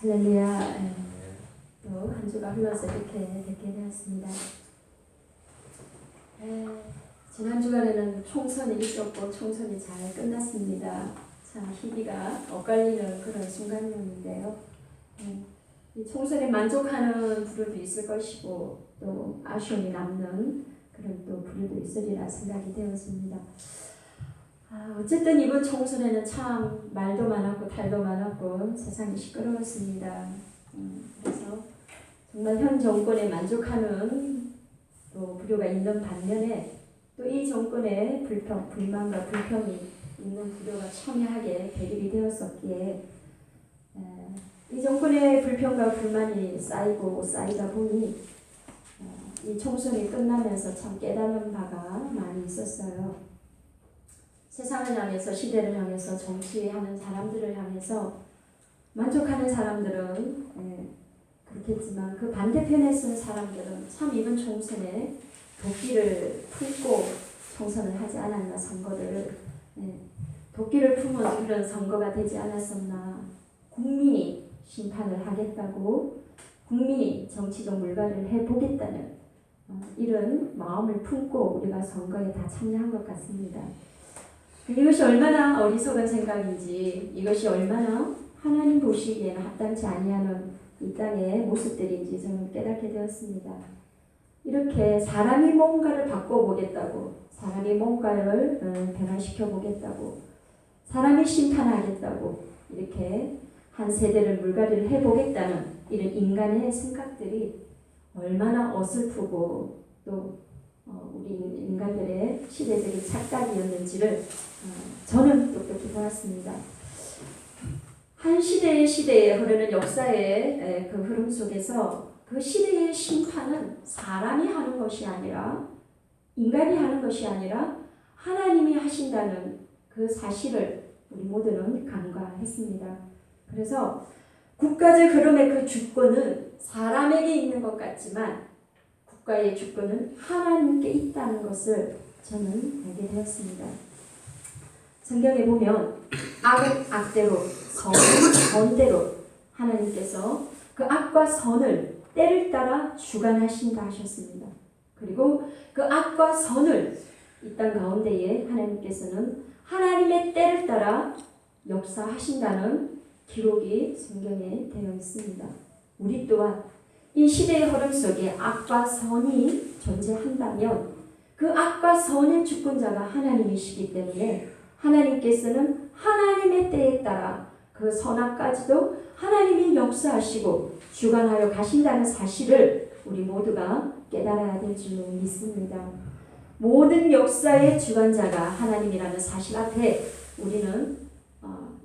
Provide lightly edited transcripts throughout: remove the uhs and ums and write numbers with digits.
할렐루야. 또 한 주가 흘러서 이렇게 뵙게 되었습니다. 지난 주간에는 총선이 있었고 총선이 잘 끝났습니다. 참 희비가 엇갈리는 그런 순간이었는데요. 이 총선에 만족하는 부류도 있을 것이고 또 아쉬움이 남는 그런 또 부류도 있으리라 생각이 되었습니다. 어쨌든 이번 총선에는 참 말도 많았고 탈도 많았고 세상이 시끄러웠습니다. 그래서 정말 현 정권에 만족하는 또 부류가 있는 반면에 또 이 정권의 불만과 불평이 있는 부류가 첨예하게 대립이 되었었기에 이 정권의 불평과 불만이 쌓이다 보니 이 총선이 끝나면서 참 깨달은 바가 많이 있었어요. 세상을 향해서, 시대를 향해서, 정치하는 사람들을 향해서 만족하는 사람들은 그렇겠지만 그 반대편에 쓴 사람들은 참 이번 총선에 도끼를 품고 총선을 하지 않았나, 선거를 도끼를 품은 그런 선거가 되지 않았었나. 국민이 심판을 하겠다고, 국민이 정치적 물갈이를 해보겠다는 이런 마음을 품고 우리가 선거에 다 참여한 것 같습니다. 이것이 얼마나 어리석은 생각인지, 이것이 얼마나 하나님 보시기에는 합당치 아니하는 이 땅의 모습들인지 저는 깨닫게 되었습니다. 이렇게 사람이 뭔가를 바꿔보겠다고, 사람이 뭔가를 변화시켜 보겠다고, 사람이 심판하겠다고 이렇게 한 세대를 물갈이를 해보겠다는 이런 인간의 생각들이 얼마나 어설프고 또 우리 인간들의 시대적인 착각이었는지를 저는 똑똑히 보았습니다. 한 시대에 흐르는 역사의 그 흐름 속에서 그 시대의 심판은 사람이 하는 것이 아니라, 인간이 하는 것이 아니라 하나님이 하신다는 그 사실을 우리 모두는 간과했습니다. 그래서 국가적 흐름의 그 주권은 사람에게 있는 것 같지만 국가의 주권은 하나님께 있다는 것을 저는 알게 되었습니다. 성경에 보면 악은 악대로, 선은 선대로 하나님께서 그 악과 선을 때를 따라 주관하신다 하셨습니다. 그리고 그 악과 선을 이 땅 가운데에 하나님께서는 하나님의 때를 따라 역사하신다는 기록이 성경에 되어 있습니다. 우리 또한 이 시대의 흐름 속에 악과 선이 존재한다면 그 악과 선의 주권자가 하나님이시기 때문에 하나님께서는 하나님의 때에 따라 그 선악까지도 하나님이 역사하시고 주관하여 가신다는 사실을 우리 모두가 깨달아야 될 줄 믿습니다. 모든 역사의 주관자가 하나님이라는 사실 앞에 우리는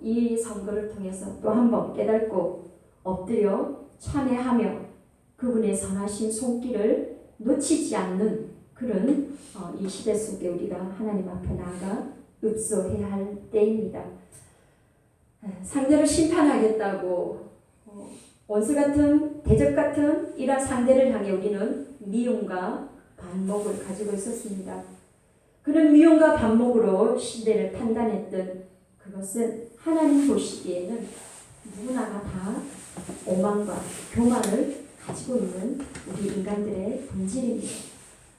이 선거를 통해서 또 한 번 깨닫고 엎드려 참회하며 그분의 선하신 손길을 놓치지 않는 그런 이 시대 속에 우리가 하나님 앞에 나아가 읍소해야 할 때입니다. 상대를 심판하겠다고 원수 같은, 대적 같은 이런 상대를 향해 우리는 미움과 반목을 가지고 있었습니다. 그런 미움과 반목으로 시대를 판단했던 그것은 하나님 보시기에는 누구나가 다 오만과 교만을 가지고 있는 우리 인간들의 본질입니다.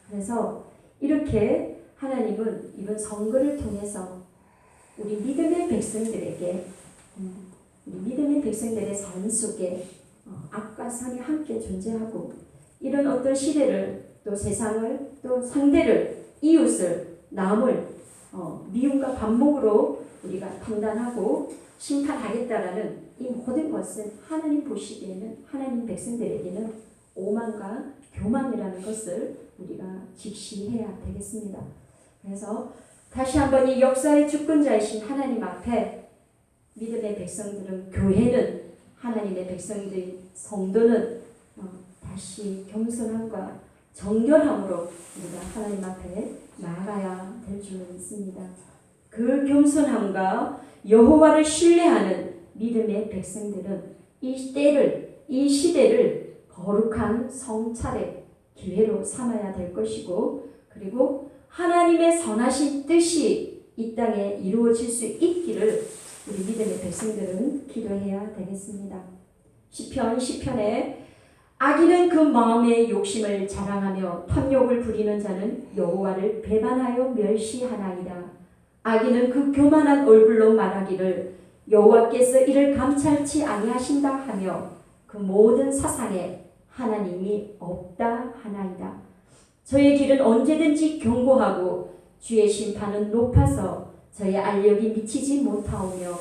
그래서 이렇게 하나님은 이번 선거를 통해서 우리 믿음의 백성들에게, 우리 믿음의 백성들의 삶 속에 악과 선이 함께 존재하고 이런 어떤 시대를, 또 세상을, 또 상대를, 이웃을, 남을 미움과 반목으로 우리가 판단하고 심판하겠다라는 이 모든 것은 하나님 보시기에는, 하나님 백성들에게는 오만과 교만이라는 것을 우리가 직시해야 되겠습니다. 그래서 다시 한번 이 역사의 주권자이신 하나님 앞에 믿음의 백성들은, 교회는, 하나님의 백성들, 성도는 다시 겸손함과 정결함으로 우리가 하나님 앞에 나아가야 될 줄 믿습니다. 그 겸손함과 여호와를 신뢰하는 믿음의 백성들은 이 때를, 이 시대를 거룩한 성찰의 기회로 삼아야 될 것이고, 그리고 하나님의 선하신 뜻이 이 땅에 이루어질 수 있기를 우리 믿음의 백성들은 기도해야 되겠습니다. 시편에 악인은 그 마음의 욕심을 자랑하며 탐욕을 부리는 자는 여호와를 배반하여 멸시하나이다. 악인은 그 교만한 얼굴로 말하기를 여호와께서 이를 감찰치 아니하신다 하며 그 모든 사상에 하나님이 없다 하나이다. 저의 길은 언제든지 견고하고 주의 심판은 높아서 저의 알력이 미치지 못하오며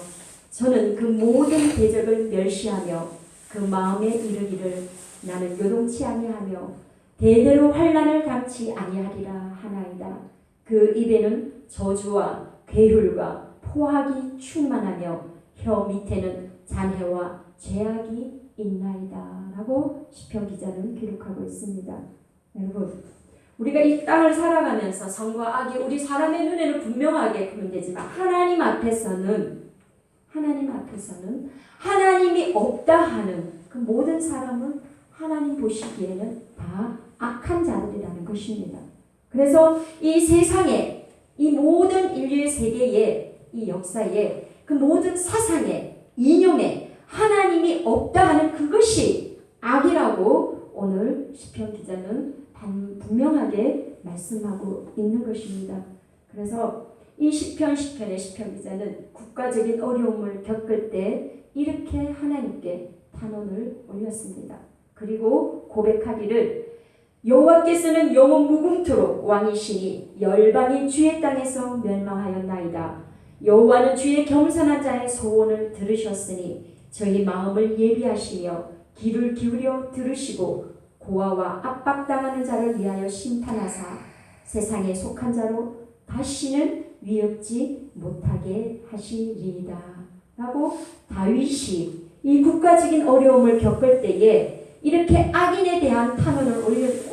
저는 그 모든 대적을 멸시하며 그 마음에 이르기를 나는 요동치 아니하며 대대로 환난을 감치 아니하리라 하나이다. 그 입에는 저주와 괴hul과 포악이 충만하며 혀 밑에는 잔해와 죄악이 있나이다 라고 시편 기자는 기록하고 있습니다. 여러분, 우리가 이 땅을 살아가면서 선과 악이 우리 사람의 눈에는 분명하게 구분되지만 하나님 앞에서는 하나님이 없다 하는 그 모든 사람은 하나님 보시기에는 다 악한 자들이라는 것입니다. 그래서 이 세상에, 이 모든 인류의 세계에, 이 역사에, 그 모든 사상에, 인용에 하나님이 없다 하는 그것이 악이라고 오늘 시편 기자는 분명하게 말씀하고 있는 것입니다. 그래서 이 시편의 시편 기자는 국가적인 어려움을 겪을 때 이렇게 하나님께 탄원을 올렸습니다. 그리고 고백하기를 여호와께서는 영원 무궁토록 왕이시니 열방이 주의 땅에서 멸망하였나이다. 여호와는 주의 겸손한 자의 소원을 들으셨으니 저희 마음을 예비하시며 귀를 기울여 들으시고 고아와 압박당하는 자를 위하여 심판하사 세상에 속한 자로 다시는 위협지 못하게 하시리이다 라고 다윗이 이 국가적인 어려움을 겪을 때에 이렇게 악인에 대한 탄원을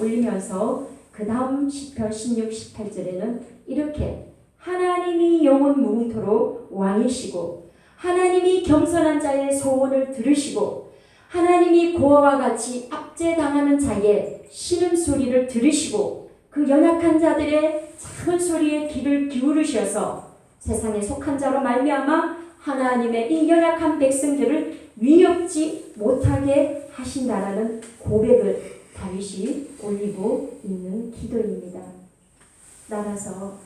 올리면서 그 다음 시편 16, 18절에는 이렇게 하나님이 영원 무궁토록 왕이시고 하나님이 겸손한 자의 소원을 들으시고 하나님이 고아와 같이 압제당하는 자의 신음소리를 들으시고 그 연약한 자들의 작은 소리에 귀를 기울이셔서 세상에 속한 자로 말미암아 하나님의 이 연약한 백성들을 위협지 못하게 하신다라는 고백을 다윗이 올리고 있는 기도입니다. 따라서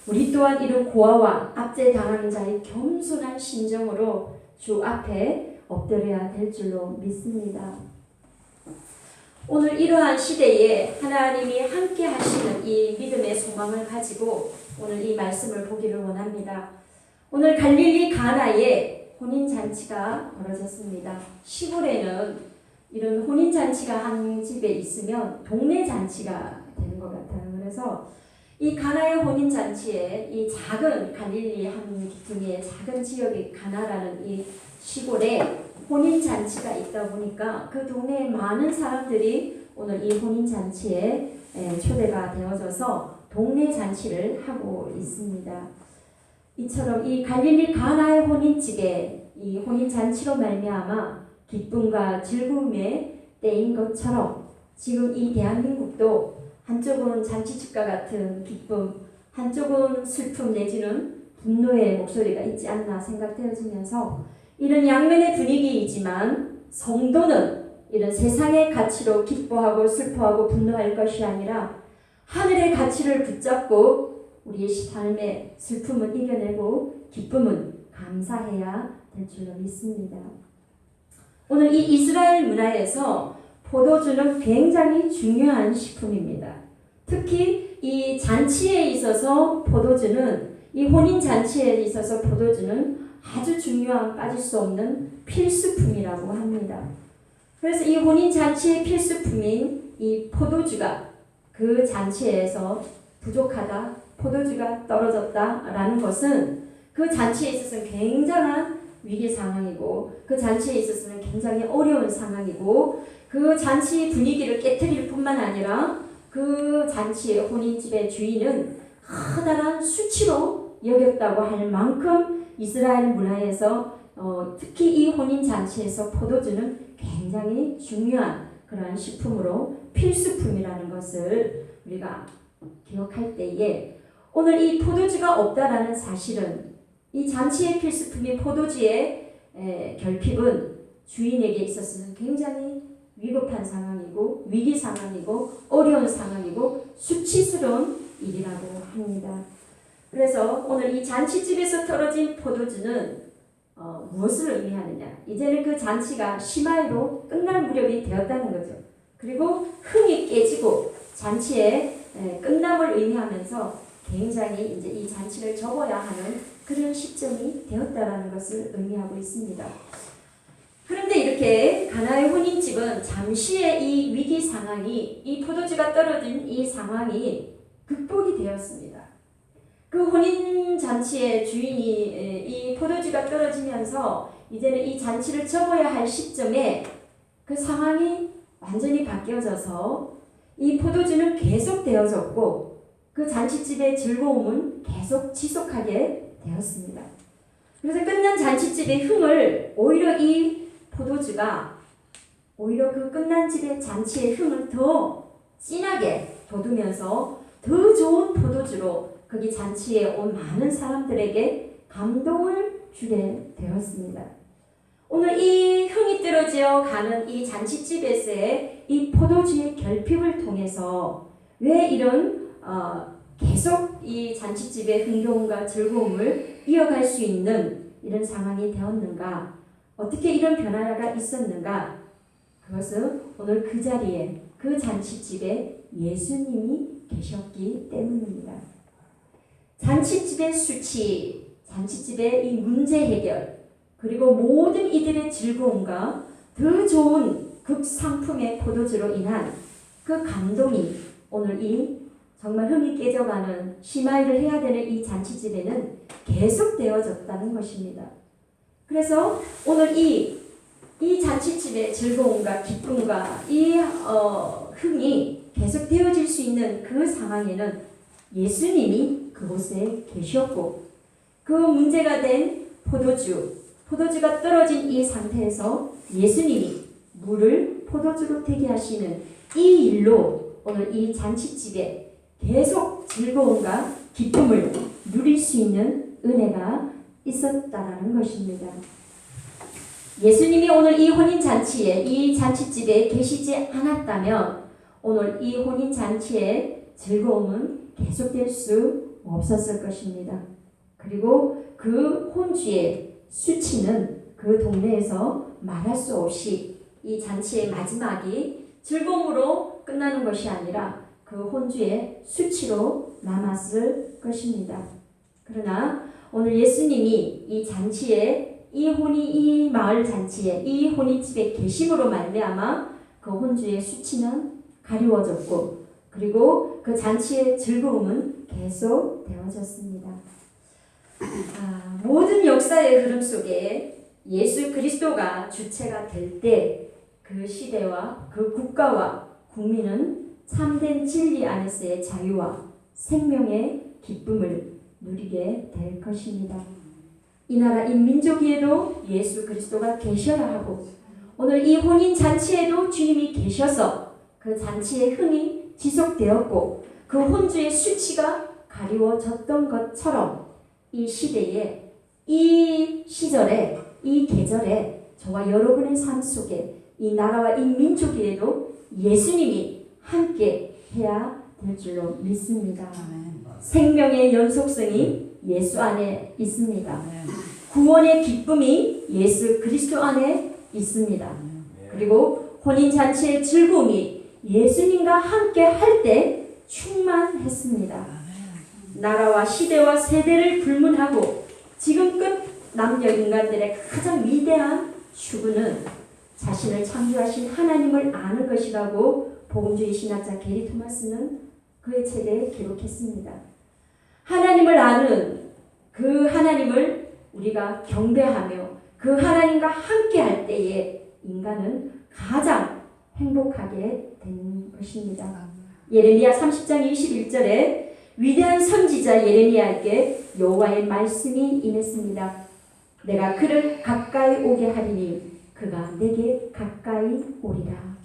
우리 또한 이런 고아와 압제당하는 자의 겸손한 심정으로 주 앞에 엎드려야 될 줄로 믿습니다. 오늘 이러한 시대에 하나님이 함께 하시는 이 믿음의 소망을 가지고 오늘 이 말씀을 보기를 원합니다. 오늘 갈릴리 가나에 혼인잔치가 벌어졌습니다. 시골에는 이런 혼인잔치가 한 집에 있으면 동네 잔치가 되는 것 같아요. 그래서 이 가나의 혼인잔치에 이 작은 갈릴리 한 기둥의 작은 지역의 가나라는 이 시골에 혼인잔치가 있다 보니까 그 동네에 많은 사람들이 오늘 이 혼인잔치에 초대가 되어져서 동네 잔치를 하고 있습니다. 이처럼 이 갈릴리 가나의 혼인집에 이 혼인잔치로 말미암아 기쁨과 즐거움의 때인 것처럼 지금 이 대한민국도 한쪽은 잔치집과 같은 기쁨, 한쪽은 슬픔 내지는 분노의 목소리가 있지 않나 생각되어지면서 이런 양면의 분위기이지만 성도는 이런 세상의 가치로 기뻐하고 슬퍼하고 분노할 것이 아니라 하늘의 가치를 붙잡고 우리의 삶의 슬픔은 이겨내고 기쁨은 감사해야 될 줄로 믿습니다. 오늘 이 이스라엘 문화에서 포도주는 굉장히 중요한 식품입니다. 특히 이 잔치에 있어서 포도주는 이 혼인 잔치에 있어서 포도주는 아주 중요한 빠질 수 없는 필수품이라고 합니다. 그래서 이 혼인 잔치의 필수품인 이 포도주가 그 잔치에서 부족하다, 포도주가 떨어졌다라는 것은 그 잔치에 있어서는 굉장한 위기 상황이고 그 잔치에 있어서는 굉장히 어려운 상황이고 그 잔치 분위기를 깨트릴 뿐만 아니라 그 잔치의 혼인집의 주인은 커다란 수치로 여겼다고 할 만큼 이스라엘 문화에서 특히 이 혼인잔치에서 포도주는 굉장히 중요한 그러한 식품으로 필수품이라는 것을 우리가 기억할 때에 오늘 이 포도주가 없다라는 사실은 이 잔치의 필수품인 포도주의 결핍은 주인에게 있어서는 굉장히 위급한 상황이고 위기 상황이고 어려운 상황이고 수치스러운 일이라고 합니다. 그래서 오늘 이 잔치집에서 떨어진 포도주는 무엇을 의미하느냐? 이제는 그 잔치가 심하이로 끝날 무렵이 되었다는 거죠. 그리고 흥이 깨지고 잔치의 끝남을 의미하면서 굉장히 이제 이 잔치를 접어야 하는 그런 시점이 되었다라는 것을 의미하고 있습니다. 그런데 이렇게 가나의 혼인집은 잠시의 이 위기 상황이 이 포도주가 떨어진 이 상황이 극복이 되었습니다. 그 혼인 잔치의 주인이 이 포도주가 떨어지면서 이제는 이 잔치를 접어야 할 시점에 그 상황이 완전히 바뀌어져서 이 포도주는 계속 되어졌고 그 잔치집의 즐거움은 계속 지속하게 되었습니다. 그래서 끝난 잔치집의 흥을 오히려 이 포도주가 오히려 그 끝난 집의 잔치의 흥을 더 진하게 돋우면서 더 좋은 포도주로 거기 잔치에 온 많은 사람들에게 감동을 주게 되었습니다. 오늘 이 흥이 떨어져 가는 이 잔치집에서의 이 포도주의 결핍을 통해서 왜 이런 계속 이 잔치집의 흥겨움과 즐거움을 이어갈 수 있는 이런 상황이 되었는가? 어떻게 이런 변화가 있었는가? 그것은 오늘 그 자리에 그 잔치집에 예수님이 계셨기 때문입니다. 잔치집의 수치, 잔치집의 이 문제 해결, 그리고 모든 이들의 즐거움과 더 좋은 극상품의 포도주로 인한 그 감동이 오늘 이 정말 흥이 깨져가는 심하이를 해야 되는 이 잔치집에는 계속 되어졌다는 것입니다. 그래서 오늘 이 잔치집의 즐거움과 기쁨과 이 흥이 계속 되어질 수 있는 그 상황에는 예수님이 그곳에 계셨고 그 문제가 된 포도주가 떨어진 이 상태에서 예수님이 물을 포도주로 되게 하시는 이 일로 오늘 이 잔치집에 계속 즐거움과 기쁨을 누릴 수 있는 은혜가 있었다라는 것입니다. 예수님이 오늘 이 혼인잔치에 이 잔치집에 계시지 않았다면 오늘 이 혼인잔치의 즐거움은 계속될 수 없었을 것입니다. 그리고 그 혼주의 수치는 그 동네에서 말할 수 없이 이 잔치의 마지막이 즐거움으로 끝나는 것이 아니라 그 혼주의 수치로 남았을 것입니다. 그러나 오늘 예수님이 이 잔치에 이 마을 잔치에 이 혼인집에 계심으로 말미암아 그 혼주의 수치는 가리워졌고 그리고 그 잔치의 즐거움은 계속 되어졌습니다. 모든 역사의 흐름 속에 예수 그리스도가 주체가 될 때 그 시대와 그 국가와 국민은 참된 진리 안에서의 자유와 생명의 기쁨을 누리게 될 것입니다. 이 나라 이 민족에도 예수 그리스도가 계셔야 하고 오늘 이 혼인 잔치에도 주님이 계셔서 그 잔치의 흥이 지속되었고 그 혼주의 수치가 가리워졌던 것처럼 이 시대에 이 시절에 이 계절에 저와 여러분의 삶 속에 이 나라와 이 민족에도 예수님이 함께 해야 될 줄로 믿습니다. 생명의 연속성이 예수 안에 있습니다. 구원의 기쁨이 예수 그리스도 안에 있습니다. 그리고 혼인잔치의 즐거움이 예수님과 함께 할 때 충만했습니다. 나라와 시대와 세대를 불문하고 지금껏 남녀 인간들의 가장 위대한 추구는 자신을 창조하신 하나님을 아는 것이라고 복음주의 신학자 게리 토마스는 그의 책에 기록했습니다. 하나님을 아는 그 하나님을 우리가 경배하며 그 하나님과 함께 할 때에 인간은 가장 행복하게 되는 것입니다. 예레미야 30장 21절에 위대한 선지자 예레미야에게 여호와의 말씀이 임했습니다. 내가 그를 가까이 오게 하리니 그가 내게 가까이 오리라.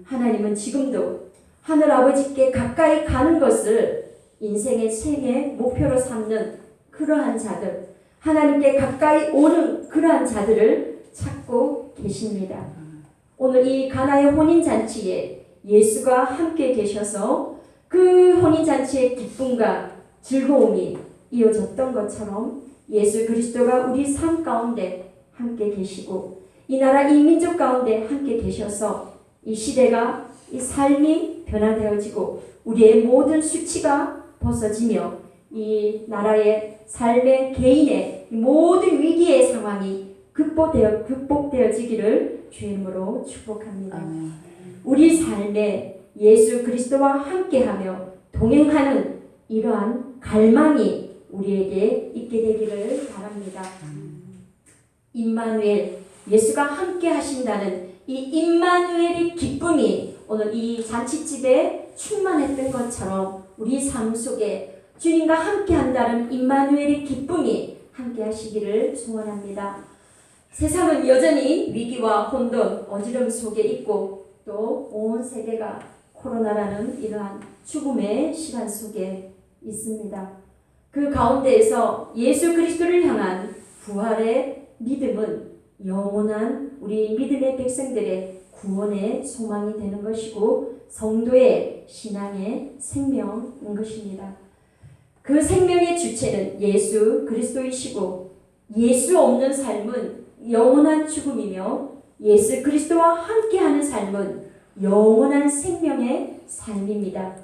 하나님은 지금도 하늘아버지께 가까이 가는 것을 인생의 생애 목표로 삼는 그러한 자들, 하나님께 가까이 오는 그러한 자들을 찾고 계십니다. 오늘 이 가나의 혼인잔치에 예수가 함께 계셔서 그 혼인잔치의 기쁨과 즐거움이 이어졌던 것처럼 예수 그리스도가 우리 삶 가운데 함께 계시고 이 나라 이 민족 가운데 함께 계셔서 이 시대가 이 삶이 변화되어지고 우리의 모든 수치가 벗어지며 이 나라의 삶의 개인의 모든 위기의 상황이 극복되어지기를 주의 이름으로 축복합니다. 우리 삶에 예수 그리스도와 함께하며 동행하는 이러한 갈망이 우리에게 있게 되기를 바랍니다. 임마누엘, 예수가 함께 하신다는 이 임마누엘의 기쁨이 오늘 이 잔치집에 충만했던 것처럼 우리 삶 속에 주님과 함께 한다는 임마누엘의 기쁨이 함께 하시기를 소원합니다. 세상은 여전히 위기와 혼돈, 어지럼 속에 있고 또 온 세계가 코로나라는 이러한 죽음의 시간 속에 있습니다. 그 가운데에서 예수 그리스도를 향한 부활의 믿음은 영원한 우리 믿음의 백성들의 구원의 소망이 되는 것이고 성도의 신앙의 생명인 것입니다. 그 생명의 주체는 예수 그리스도이시고 예수 없는 삶은 영원한 죽음이며 예수 그리스도와 함께하는 삶은 영원한 생명의 삶입니다.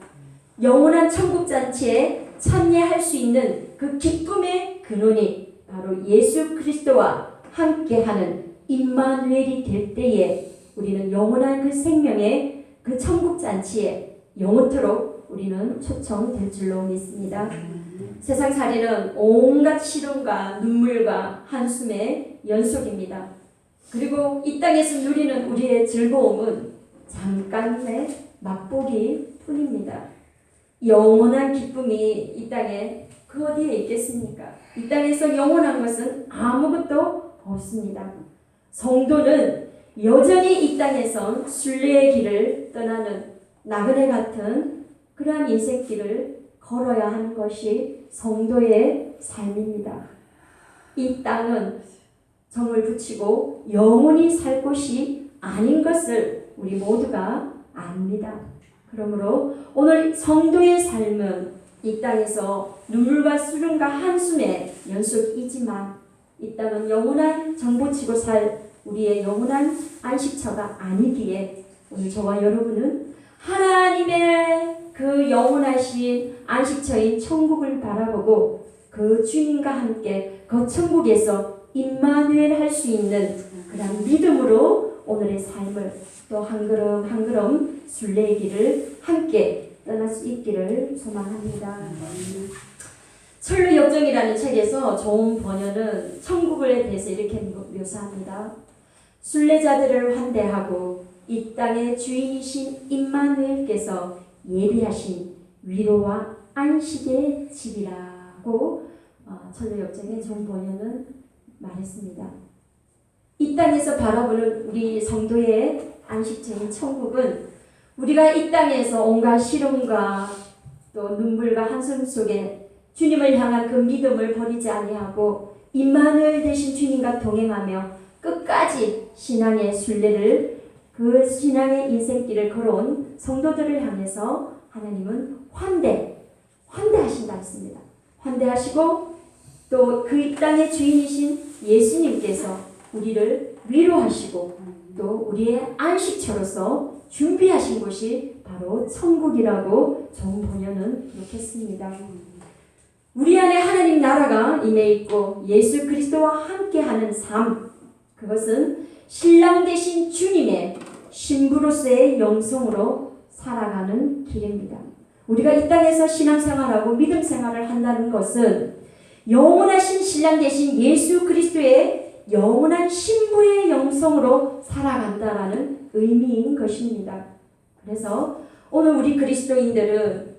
영원한 천국잔치에 참여할 수 있는 그 기쁨의 근원이 바로 예수 그리스도와 함께하는 임마누엘이 될 때에 우리는 영원한 그 생명의 그 천국잔치에 영원토록 우리는 초청될 줄로 믿습니다. 세상살이는 온갖 시련과 눈물과 한숨의 연속입니다. 그리고 이 땅에서 누리는 우리의 즐거움은 잠깐의 맛보기 뿐입니다. 영원한 기쁨이 이 땅에 그 어디에 있겠습니까? 이 땅에서 영원한 것은 아무것도 없습니다. 성도는 여전히 이 땅에서 순례의 길을 떠나는 나그네 같은 그러한 인생길을 걸어야 하는 것이 성도의 삶입니다. 이 땅은 정을 붙이고 영원히 살 곳이 아닌 것을 우리 모두가 압니다. 그러므로 오늘 성도의 삶은 이 땅에서 눈물과 수lum과 한숨의 연속이지만 이 땅은 영원한 정복치고 살 우리의 영원한 안식처가 아니기에 오늘 저와 여러분은 하나님의 그 영원하신 안식처인 천국을 바라보고 그 주님과 함께 그 천국에서 임마누엘 할 수 있는 그런 믿음으로 오늘의 삶을 또 한 걸음 한 걸음 순례의 길을 함께 떠날 수 있기를 소망합니다. 철로역정이라는 책에서 좋은 번역은 천국에 대해서 이렇게 묘사합니다. 순례자들을 환대하고 이 땅의 주인이신 임마누엘께서 예비하신 위로와 안식의 집이라고 철로역정의 좋은 번역은 말했습니다. 이 땅에서 바라보는 우리 성도의 안식처인 천국은 우리가 이 땅에서 온갖 시련과 또 눈물과 한숨 속에 주님을 향한 그 믿음을 버리지 아니하고 임마누엘 되신 주님과 동행하며 끝까지 신앙의 순례를 그 신앙의 인생길을 걸어온 성도들을 향해서 하나님은 환대하신다 했습니다. 환대하시고 또 그 땅의 주인이신 예수님께서 우리를 위로하시고 또 우리의 안식처로서 준비하신 곳이 바로 천국이라고 좋은 번역은 기록했습니다. 우리 안에 하나님 나라가 임해 있고 예수 그리스도와 함께하는 삶, 그것은 신랑 되신 주님의 신부로서의 영성으로 살아가는 길입니다. 우리가 이 땅에서 신앙생활하고 믿음생활을 한다는 것은 영원하신 신랑 되신 예수 그리스도의 영원한 신부의 영성으로 살아간다라는 의미인 것입니다. 그래서 오늘 우리 그리스도인들은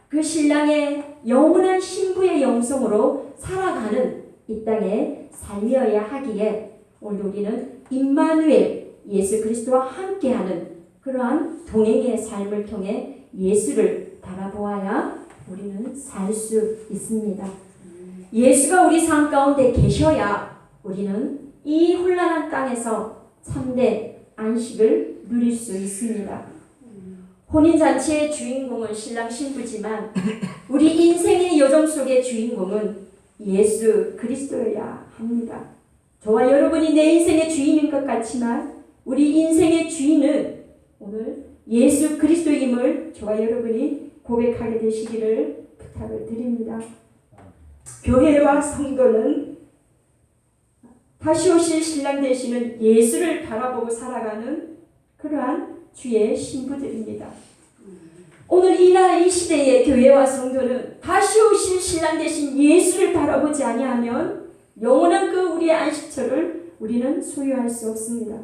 그 신랑의 영원한 신부의 영성으로 살아가는 이 땅의 삶이어야 하기에 오늘 우리는 임마누엘 예수 그리스도와 함께하는 그러한 동행의 삶을 통해 예수를 바라보아야 우리는 살 수 있습니다. 예수가 우리 삶 가운데 계셔야 우리는 이 혼란한 땅에서 참된 안식을 누릴 수 있습니다. 혼인잔치의 주인공은 신랑 신부지만 우리 인생의 여정 속의 주인공은 예수 그리스도여야 합니다. 저와 여러분이 내 인생의 주인인 것 같지만 우리 인생의 주인은 오늘 예수 그리스도임을 저와 여러분이 고백하게 되시기를 부탁을 드립니다. 교회와 성도는 다시 오실 신랑 되시는 예수를 바라보고 살아가는 그러한 주의 신부들입니다. 오늘 이 시대의 교회와 성도는 다시 오실 신랑 되신 예수를 바라보지 아니하면 영원한 그 우리의 안식처를 우리는 소유할 수 없습니다.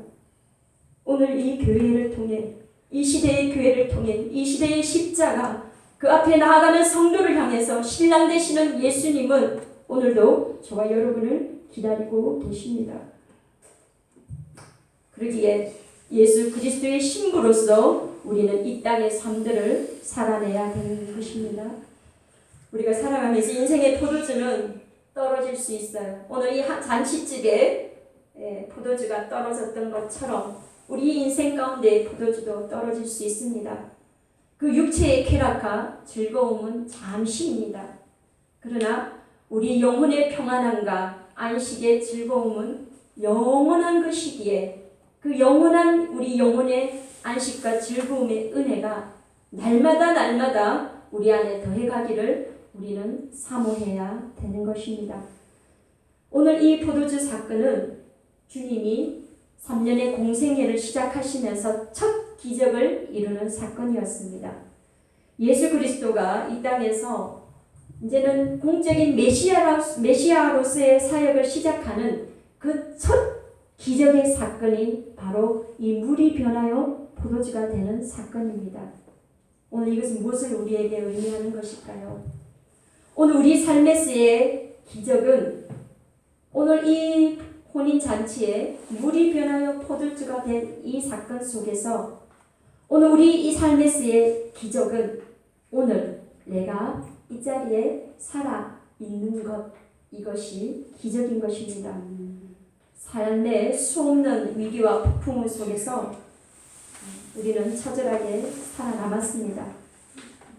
오늘 이 교회를 통해 이 시대의 교회를 통해 이 시대의 십자가 그 앞에 나아가는 성도를 향해서 신랑 되시는 예수님은 오늘도 저와 여러분을 기다리고 계십니다. 그러기에 예수 그리스도의 신부로서 우리는 이 땅의 삶들을 살아내야 되는 것입니다. 우리가 살아가면서 인생의 포도주는 떨어질 수 있어요. 오늘 이 잔치집에 포도주가 떨어졌던 것처럼 우리 인생 가운데 포도주도 떨어질 수 있습니다. 그 육체의 쾌락과 즐거움은 잠시입니다. 그러나 우리 영혼의 평안함과 안식의 즐거움은 영원한 것이기에 그 영원한 우리 영혼의 안식과 즐거움의 은혜가 날마다 우리 안에 더해가기를 우리는 사모해야 되는 것입니다. 오늘 이 포도주 사건은 주님이 3년의 공생애를 시작하시면서 첫 기적을 이루는 사건이었습니다. 예수 그리스도가 이 땅에서 이제는 공적인 메시아로서의 사역을 시작하는 그 첫 기적의 사건이 바로 이 물이 변하여 포도주가 되는 사건입니다. 오늘 이것은 무엇을 우리에게 의미하는 것일까요? 오늘 우리 삶에서의 기적은 오늘 이 혼인잔치에 물이 변하여 포도주가 된 이 사건 속에서 오늘 우리 이 삶에서의 기적은 오늘 내가 이 자리에 살아 있는 것, 이것이 기적인 것입니다. 삶의 수없는 위기와 폭풍 속에서 우리는 처절하게 살아남았습니다.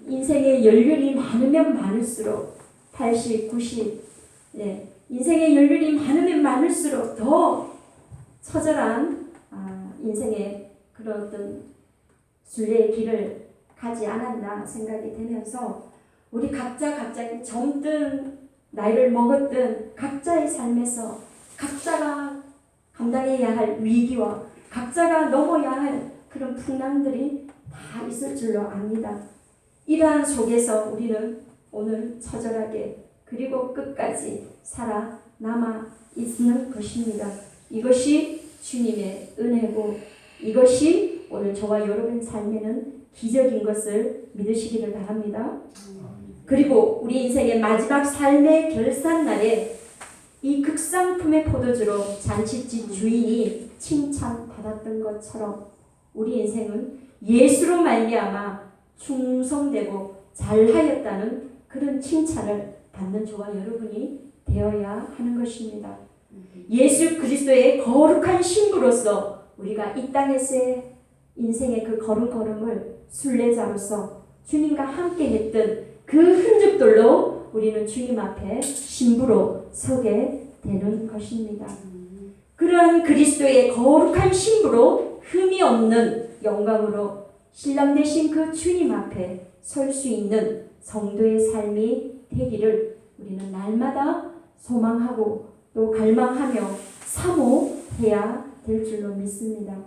인생의 연륜이 많으면 많을수록 80, 90 인생의 연륜이 많으면 많을수록 더 처절한 인생의 그런 어떤 순례의 길을 가지 않았나 생각이 되면서 우리 각자 젊든 나이를 먹었든 각자의 삶에서 각자가 감당해야 할 위기와 각자가 넘어야 할 그런 풍랑들이 다 있을 줄로 압니다. 이러한 속에서 우리는 오늘 처절하게 그리고 끝까지 살아남아 있는 것입니다. 이것이 주님의 은혜고 이것이 오늘 저와 여러분 삶에는 기적인 것을 믿으시기를 바랍니다. 그리고 우리 인생의 마지막 삶의 결산날에 이 극상품의 포도주로 잔치집 주인이 칭찬받았던 것처럼 우리 인생은 예수로 말미암아 충성되고 잘하였다는 그런 칭찬을 받는 저와 여러분이 되어야 하는 것입니다. 예수 그리스도의 거룩한 신부로서 우리가 이 땅에서의 인생의 그 걸음걸음을 순례자로서 주님과 함께 했던 그 흔적들로 우리는 주님 앞에 신부로 서게 되는 것입니다. 그러한 그리스도의 거룩한 신부로 흠이 없는 영광으로 신랑 되신 그 주님 앞에 설 수 있는 성도의 삶이 되기를 우리는 날마다 소망하고 또 갈망하며 사모해야 될 줄로 믿습니다.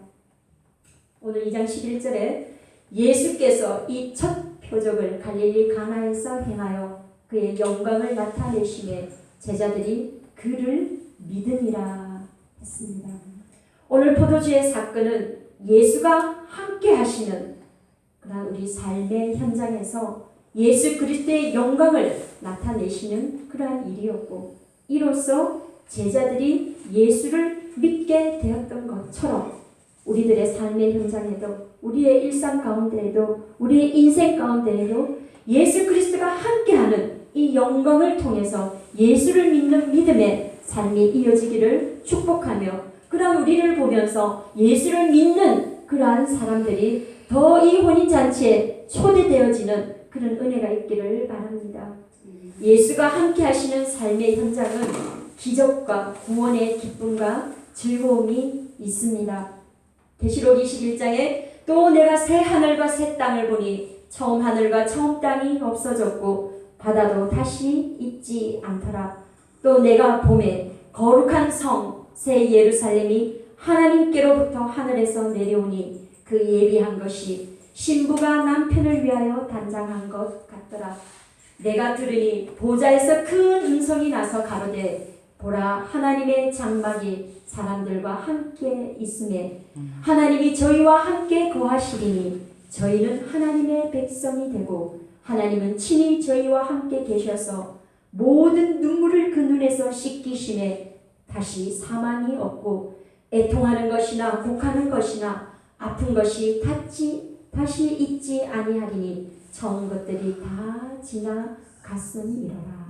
오늘 2장 11절에 예수께서 이 첫 표적을 갈릴리 가나에서 행하여 그의 영광을 나타내심에 제자들이 그를 믿으니라 했습니다. 오늘 포도주의 사건은 예수가 함께 하시는 그러한 우리 삶의 현장에서 예수 그리스도의 영광을 나타내시는 그러한 일이었고 이로써 제자들이 예수를 믿게 되었던 것처럼 우리들의 삶의 현장에도 우리의 일상 가운데에도 우리의 인생 가운데에도 예수 그리스도가 함께하는 이 영광을 통해서 예수를 믿는 믿음의 삶이 이어지기를 축복하며 그런 우리를 보면서 예수를 믿는 그러한 사람들이 더 이 혼인잔치에 초대되어지는 그런 은혜가 있기를 바랍니다. 예수가 함께 하시는 삶의 현장은 기적과 구원의 기쁨과 즐거움이 있습니다. 계시록 21장에 또 내가 새 하늘과 새 땅을 보니 처음 하늘과 처음 땅이 없어졌고 바다도 다시 있지 않더라. 또 내가 보매 거룩한 성 새 예루살렘이 하나님께로부터 하늘에서 내려오니 그 예비한 것이 신부가 남편을 위하여 단장한 것 같더라. 내가 들으니 보좌에서 큰 음성이 나서 가로되 보라 하나님의 장막이 사람들과 함께 있음에 하나님이 저희와 함께 거하시리니 저희는 하나님의 백성이 되고 하나님은 친히 저희와 함께 계셔서 모든 눈물을 그 눈에서 씻기심에 다시 사망이 없고 애통하는 것이나 곡하는 것이나 아픈 것이 다시 있지 아니하리니 처음 것들이 다 지나갔음이로라.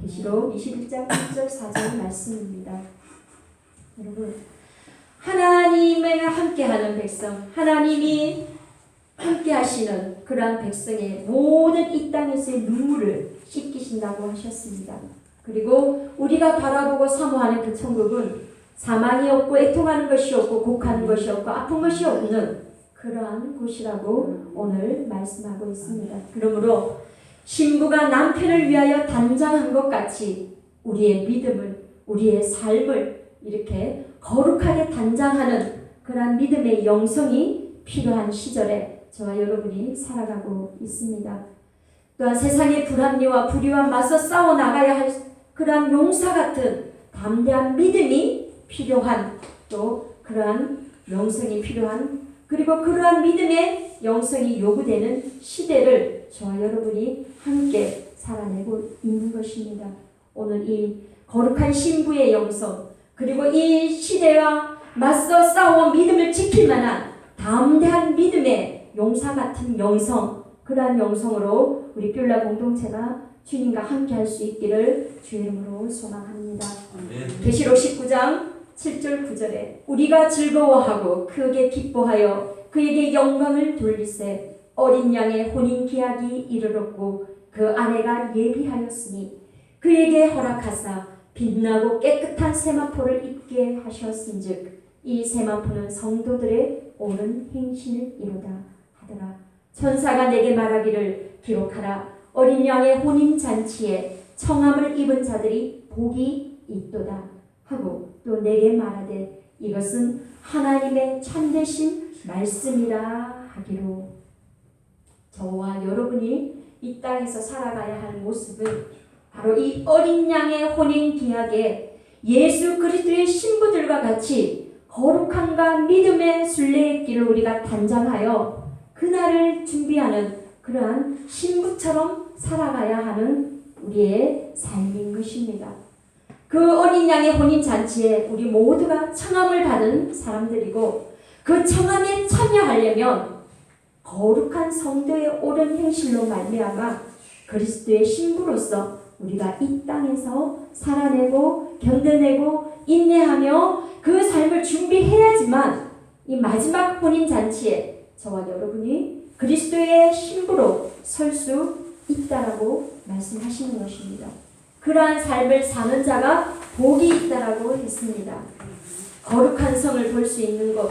계시록 21장 1절 4절 말씀입니다. 여러분, 하나님과 함께하는 백성, 하나님이 함께하시는 그러한 백성의 모든 이 땅에서의 눈물을 씻기신다고 하셨습니다. 그리고 우리가 바라보고 사모하는 그 천국은 사망이 없고 애통하는 것이 없고 곡하는 것이 없고 아픈 것이 없는 그러한 곳이라고 오늘 말씀하고 있습니다. 그러므로 신부가 남편을 위하여 단장한 것 같이 우리의 믿음을, 우리의 삶을 이렇게 거룩하게 단장하는 그러한 믿음의 영성이 필요한 시절에 저와 여러분이 살아가고 있습니다. 또한 세상의 불합리와 불의와 맞서 싸워 나가야 할 그러한 용사 같은 담대한 믿음이 필요한, 또 그러한 영성이 필요한, 그리고 그러한 믿음의 영성이 요구되는 시대를 저와 여러분이 함께 살아내고 있는 것입니다. 오늘 이 거룩한 신부의 영성, 그리고 이 시대와 맞서 싸워 믿음을 지킬 만한 담대한 믿음의 용사 같은 영성, 그러한 영성으로 우리 뷸라 공동체가 주님과 함께 할 수 있기를 주의 이름으로 소망합니다. 계시록 19장 7절 9절에 우리가 즐거워하고 크게 기뻐하여 그에게 영광을 돌리세 어린 양의 혼인 기약이 이르렀고 그 아내가 예비하였으니 그에게 허락하사 빛나고 깨끗한 세마포를 입게 하셨은즉 이 세마포는 성도들의 옳은 행실이로다 하더라. 천사가 내게 말하기를 기록하라. 어린 양의 혼인 잔치에 청함을 입은 자들이 복이 있도다 하고 또 내게 말하되 이것은 하나님의 참되신 말씀이라 하기로. 저와 여러분이 이 땅에서 살아가야 할 모습은 바로 이 어린 양의 혼인 기약에 예수 그리스도의 신부들과 같이 거룩함과 믿음의 순례의 길을 우리가 단장하여 그날을 준비하는 그러한 신부처럼 살아가야 하는 우리의 삶인 것입니다. 그 어린 양의 혼인 잔치에 우리 모두가 청함을 받은 사람들이고 그 청함에 참여하려면 거룩한 성도의 옳은 행실로 말미암아 그리스도의 신부로서 우리가 이 땅에서 살아내고 견뎌내고 인내하며 그 삶을 준비해야지만 이 마지막 혼인 잔치에 저와 여러분이 그리스도의 신부로 설 수 있다라고 말씀하시는 것입니다. 그러한 삶을 사는 자가 복이 있다라고 했습니다. 거룩한 성을 볼 수 있는 곳,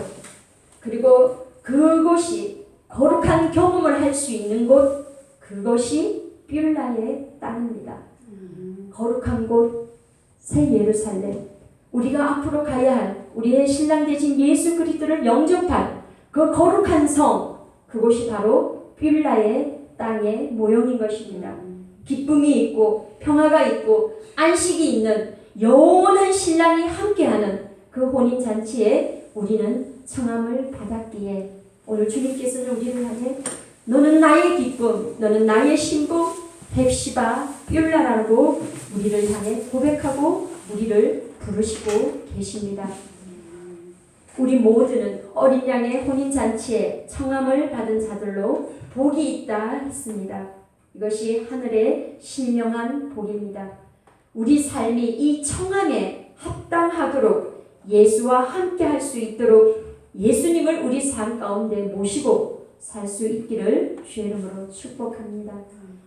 그리고 그곳이 거룩한 경험을 할 수 있는 곳, 그것이 뷸라의 땅입니다. 거룩한 곳, 새 예루살렘, 우리가 앞으로 가야 할 우리의 신랑 되신 예수 그리스도를 영접할 그 거룩한 성, 그곳이 바로 뷸라의 땅의 모형인 것입니다. 기쁨이 있고 평화가 있고 안식이 있는 영원한 신랑이 함께하는 그 혼인잔치에 우리는 청함을 받았기에 오늘 주님께서는 우리를 향해 너는 나의 기쁨, 너는 나의 신부 헵시바 뷸라라고 우리를 향해 고백하고 우리를 부르시고 계십니다. 우리 모두는 어린 양의 혼인잔치에 청함을 받은 자들로 복이 있다 했습니다. 이것이 하늘의 신령한 복입니다. 우리 삶이 이 청함에 합당하도록 예수와 함께 할 수 있도록 예수님을 우리 삶 가운데 모시고 살 수 있기를 주의 이름으로 축복합니다.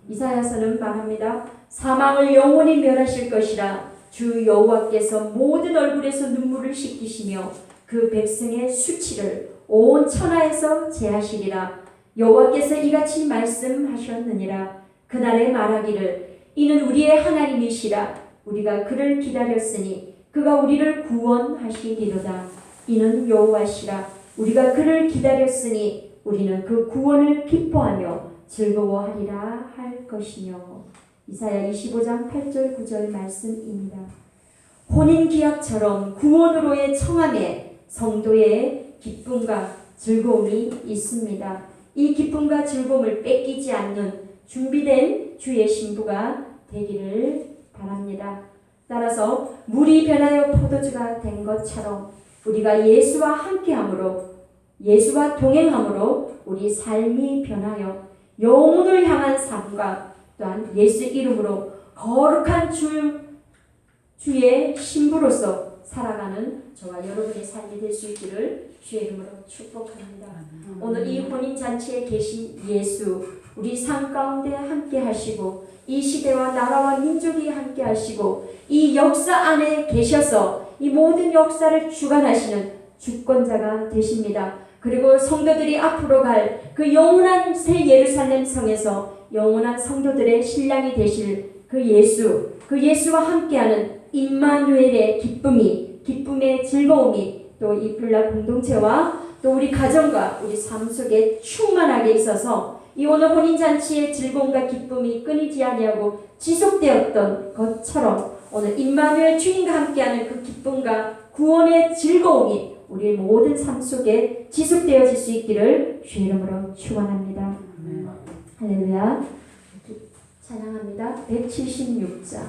이사야서는 말합니다. 사망을 영원히 멸하실 것이라 주 여호와께서 모든 얼굴에서 눈물을 씻기시며 그 백성의 수치를 온 천하에서 제하시리라. 여호와께서 이같이 말씀하셨느니라. 그날에 말하기를 이는 우리의 하나님이시라. 우리가 그를 기다렸으니 그가 우리를 구원하시리로다. 이는 여호와시라. 우리가 그를 기다렸으니 우리는 그 구원을 기뻐하며 즐거워하리라 할 것이며. 이사야 25장 8절 9절 말씀입니다. 혼인기약처럼 구원으로의 청함에 성도의 기쁨과 즐거움이 있습니다. 이 기쁨과 즐거움을 뺏기지 않는 준비된 주의 신부가 되기를 바랍니다. 따라서 물이 변하여 포도주가 된 것처럼 우리가 예수와 함께함으로 예수와 동행함으로 우리 삶이 변하여 영혼을 향한 삶과 또한 예수 이름으로 거룩한 주의 신부로서 살아가는 저와 여러분의 삶이 될 수 있기를 주의 이름으로 축복합니다. 오늘 이 혼인잔치에 계신 예수 우리 삶 가운데 함께 하시고 이 시대와 나라와 민족이 함께 하시고 이 역사 안에 계셔서 이 모든 역사를 주관하시는 주권자가 되십니다. 그리고 성도들이 앞으로 갈 그 영원한 새 예루살렘 성에서 영원한 성도들의 신랑이 되실 그 예수와 함께하는 임마누엘의 기쁨의 즐거움이 또 이 불날 공동체와 또 우리 가정과 우리 삶 속에 충만하게 있어서 이 오늘 혼인잔치의 즐거움과 기쁨이 끊이지 아니하고 지속되었던 것처럼 오늘 임마누엘 주님과 함께하는 그 기쁨과 구원의 즐거움이 우리 모든 삶 속에 지속되어질 수 있기를 주의 이름으로 축원합니다. 할렐루야. 찬양합니다. 176장.